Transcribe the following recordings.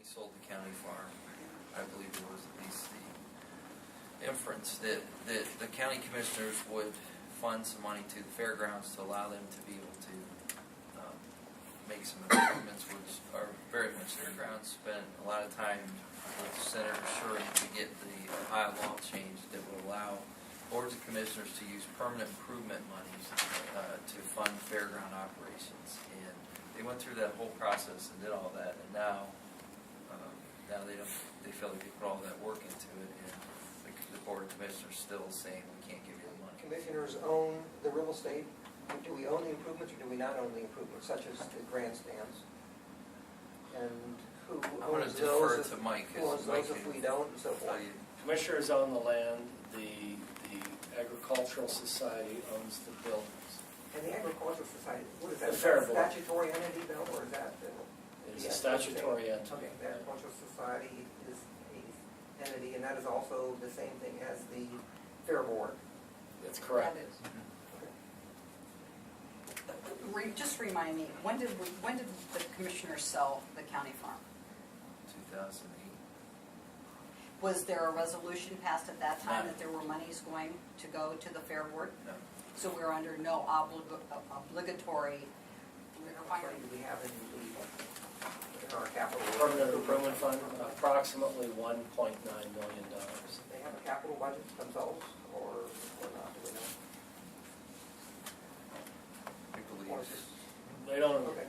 sold the county farm, I believe there was at least the inference that the county commissioners would fund some money to the fairgrounds to allow them to be able to make some improvements, which are very much fairgrounds spent a lot of time with Senator Sherry to get the Ohio law changed that would allow boards of commissioners to use permanent improvement monies to fund fairground operations. And they went through that whole process and did all that, and now they feel like they put all that work into it, and the board of commissioners still saying we can't give you the money. Commissioners own the real estate. Do we own the improvements or do we not own the improvements, such as the grandstands? And who owns those? I'm going to defer to Mike. Who owns those if we don't, and so forth? Commissioners own the land. The Agricultural Society owns the buildings. And the Agricultural Society, what is that? The Fair Board. Statutory entity, though, or is that? It's a statutory entity. Okay, the Agricultural Society is an entity, and that is also the same thing as the Fair Board. That's correct. That is. Just remind me, when did the commissioners sell the county farm? 2008. Was there a resolution passed at that time No. that there were monies going to go to the Fair Board? No. So we're under no obligatory requirement. Do we have in our capital? Permanent Improvement Fund, approximately $1.9 million. They have a capital budget themselves, or not? Do we know? I believe. Or is it- They don't. Okay.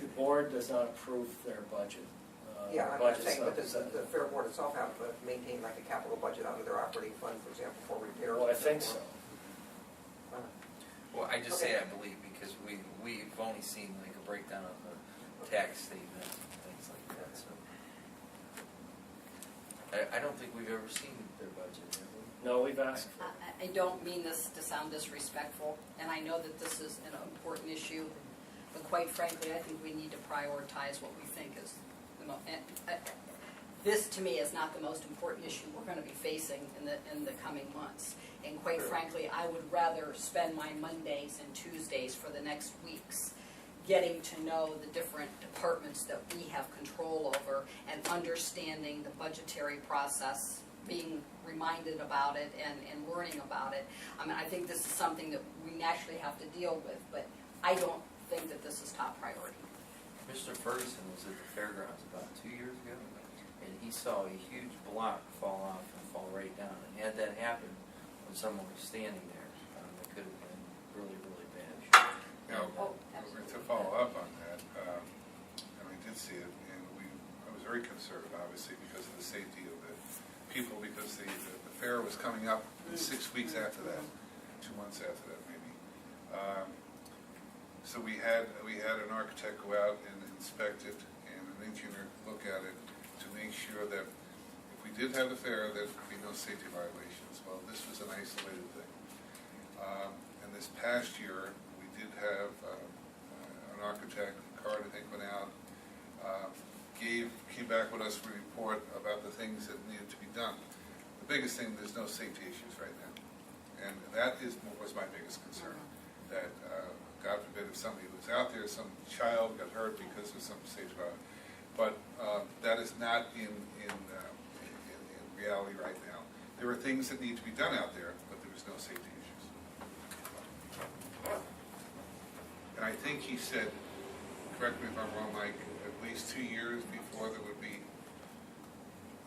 The board does not approve their budget. Yeah, I'm not Budget's saying, but does set. the Fair Board itself have to maintain like a capital budget out of their operating fund, for example, for repairs? Well, I and think so so. forth? Well, I just Okay. say I believe because we've only seen like a breakdown of the tax statement and things like that. So I don't think we've ever seen their budget, have we? No, we've asked for it. I don't mean this to sound disrespectful, and I know that this is an important issue, but quite frankly, I think we need to prioritize what we think is the most. This, to me, is not the most important issue we're going to be facing in the coming months. And quite frankly, I would rather spend my Mondays and Tuesdays for the next weeks getting to know the different departments that we have control over and understanding the budgetary process, being reminded about it and learning about it. I mean, I think this is something that we naturally have to deal with, but I don't think that this is top priority. Mr. Ferguson was at the fairgrounds about 2 years ago, and he saw a huge block fall off and fall right down. And had that happen when someone was standing there, it could have been really, really bad. Now, Oh, to follow up on that, and I did see it, and I was very concerned, obviously, because of the safety of the people, because the fair was coming up 6 weeks after that, 2 months after that, maybe. So we had an architect go out and inspect it, and an engineer look at it to make sure that if we did have the fair, there would be no safety violations. Well, this was an isolated thing. And this past year, we did have an architect, Card, I think, went out, came back with us with a report about the things that needed to be done. The biggest thing, there's no safety issues right now. And that was my biggest concern, that God forbid if somebody was out there, some child got hurt because of some safety violation. But that is not in reality right now. There are things that need to be done out there, but there was no safety issues. And I think he said, correct me if I'm wrong, Mike, at least 2 years before there would be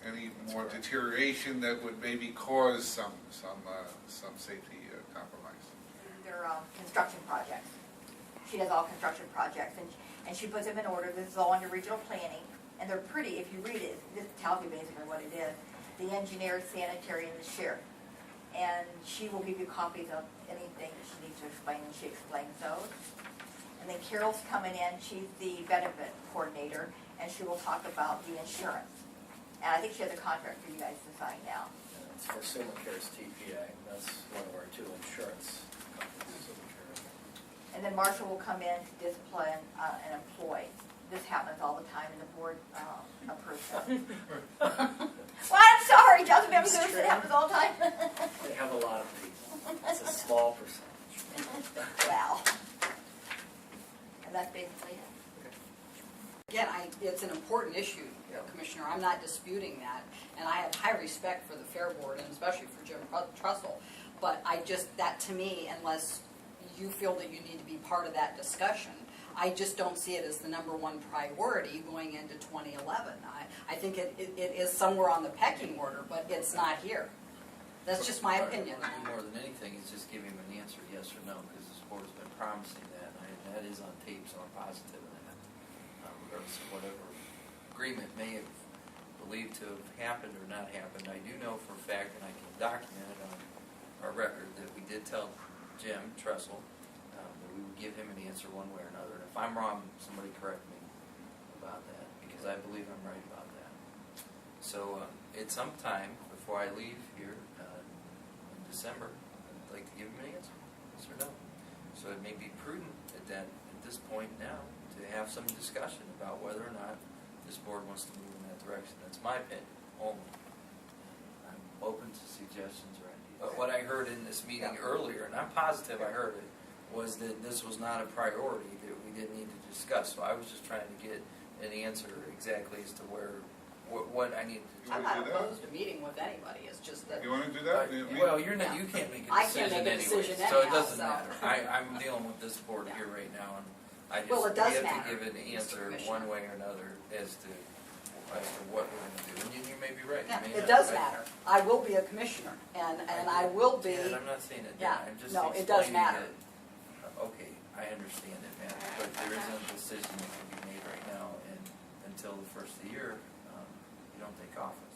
any more deterioration that would maybe cause some safety compromise. They're construction projects. She does all construction projects, and she puts them in order. This is all under regional planning, and they're pretty. If you read it, this tells you basically what it is. The engineer, sanitary, and the sheriff. And she will give you copies of anything that she needs to explain, and she explains those. And then Carol's coming in. She's the benefit coordinator, and she will talk about the insurance. And I think she has a contract for you guys to sign now. It's for Care's TPA. That's one of our two insurance companies. And then Marshall will come in to discipline an employee. This happens all the time, and the board approves it. Well, I'm sorry, Josephine, it happens all the time. They have a lot of people. It's a small percentage. Wow. And that's basically it. again, it's an important issue, Yeah. Commissioner, I'm not disputing that, and I have high respect for the Fair Board, and especially for Jim Trussell, but that to me, unless you feel that you need to be part of that discussion, I just don't see it as the number one priority going into 2011. I think it is somewhere on the pecking order, but it's not here. That's just my opinion. More than anything, it's just giving him an answer, yes or no, because this board's been promising that, and that is on tape, so I'm positive of that. Regardless of whatever agreement may have believed to have happened or not happened, I do know for a fact, and I can document it on our record, that we did tell Jim Trussell that we would give him an answer one way or another. And if I'm wrong, somebody correct me about that, because I believe I'm right about that. So at some time before I leave here in December, I'd like to give him an answer, yes or no. So it may be prudent at this point now to have some discussion about whether or not this board wants to move in that direction. That's my opinion only. I'm open to suggestions or ideas. But what I heard in this meeting earlier, and I'm positive I heard it, was that this was not a priority, that we didn't need to discuss. So I was just trying to get an answer exactly as to what I needed to do. I'm wanna not do that? opposed to meeting with anybody, it's just that, You wanna do that? Well, you can't make a I can't decision make a anyway, decision so it anyhow, doesn't so. matter. I'm dealing with this board here right now, and I just, Well, it does we have matter, to give an Mr. answer Commissioner. one way or another as to what we're gonna do. And you may be right. yeah, you may it not, does right? matter. I will be a commissioner, and I will be, Yeah, I'm not saying it, Yeah, I'm just no, it does explaining matter. that, okay, I understand it, man, but there isn't a decision that can be made right now, and until the first of the year, you don't take office.